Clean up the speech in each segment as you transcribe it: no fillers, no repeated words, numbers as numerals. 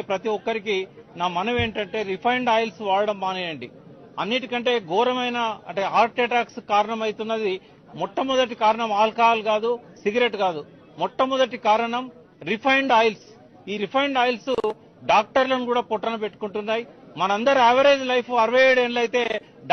ప్రతి ఒక్కరికి నా మనవి ఏంటంటే రిఫైన్డ్ ఆయిల్స్ వాడడం మానేయండి. అన్నిటికంటే ఘోరమైన అంటే హార్ట్ అటాక్స్ కారణమవుతున్నది మొట్టమొదటి కారణం ఆల్కహాల్ కాదు, సిగరెట్ కాదు. మొట్టమొదటి కారణం రిఫైన్డ్ ఆయిల్స్. ఈ రిఫైన్డ్ ఆయిల్స్ డాక్టర్లను కూడా పొట్టన పెట్టుకుంటున్నాయి. మనందరి యావరేజ్ లైఫ్ 67 ఏళ్ళు అయితే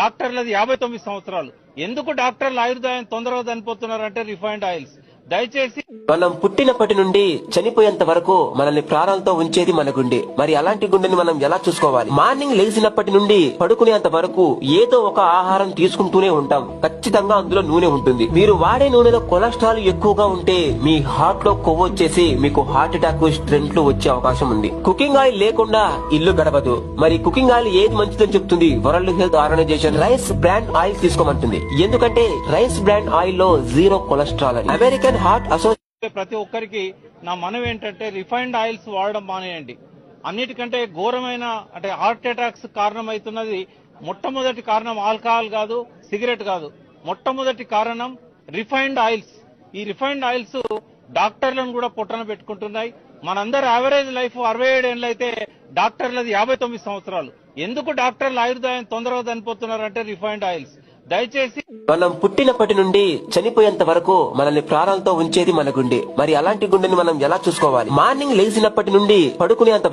డాక్టర్లది 59 సంవత్సరాలు. ఎందుకు డాక్టర్లు ఆయుర్దాయం తొందరగా చనిపోతున్నారంటే రిఫైన్డ్ ఆయిల్స్. దయచేసి మనం పుట్టినప్పటి నుండి చనిపోయేంత వరకు మనల్ని ప్రాణాలతో ఉంచేది మన గుండె. మరి అలాంటి గుండెని మనం ఎలా చూసుకోవాలి? మార్నింగ్ లేచినప్పటి నుండి పడుకునేంత వరకు ఏదో ఒక ఆహారం తీసుకుంటూనే ఉంటాం. ఖచ్చితంగా అందులో నూనె ఉంటుంది. మీరు వాడే నూనెలో కొలెస్ట్రాల్ ఎక్కువగా ఉంటే మీ హార్ట్ లో కొవ్వు వచ్చేసి మీకు హార్ట్ అటాక్, స్ట్రెంట్లు వచ్చే అవకాశం ఉంది. కుకింగ్ ఆయిల్ లేకుండా ఇల్లు గడవదు. మరి కుకింగ్ ఆయిల్ ఏది మంచిదని చెప్తుంది World Health Organization? Rice brand oil తీసుకోమంటుంది. ఎందుకంటే రైస్ బ్రాండ్ ఆయిల్ లో 0 కొలెస్ట్రాల్ అని. అమెరికన్ హార్ట్ అసోసియేషన్ ప్రతి ఒక్కరికి నా మనవి ఏంటంటే రిఫైన్డ్ ఆయిల్స్ వాడడం మానేయండి. అన్నిటికంటే ఘోరమైన అంటే హార్ట్ అటాక్స్ కారణమవుతున్నది మొట్టమొదటి కారణం ఆల్కహాల్ కాదు, సిగరెట్ కాదు. మొట్టమొదటి కారణం రిఫైన్డ్ ఆయిల్స్. ఈ రిఫైన్డ్ ఆయిల్స్ డాక్టర్లను కూడా పొట్టన పెట్టుకుంటున్నాయి. మనందరి యావరేజ్ లైఫ్ 67 ఏళ్ళు అయితే డాక్టర్లది 59 సంవత్సరాలు. ఎందుకు డాక్టర్లు ఆయుర్దాయం తొందరగా చనిపోతున్నారంటే రిఫైన్డ్ ఆయిల్స్. దయచేసి మనం పుట్టినప్పటి నుండి చనిపోయేంత వరకు మనల్ని ప్రాణాలతో ఉంచేది మన గుండె. మరి అలాంటి గుండెని మనం ఎలా చూసుకోవాలి? మార్నింగ్ లేచినప్పటి నుండి పడుకునేంత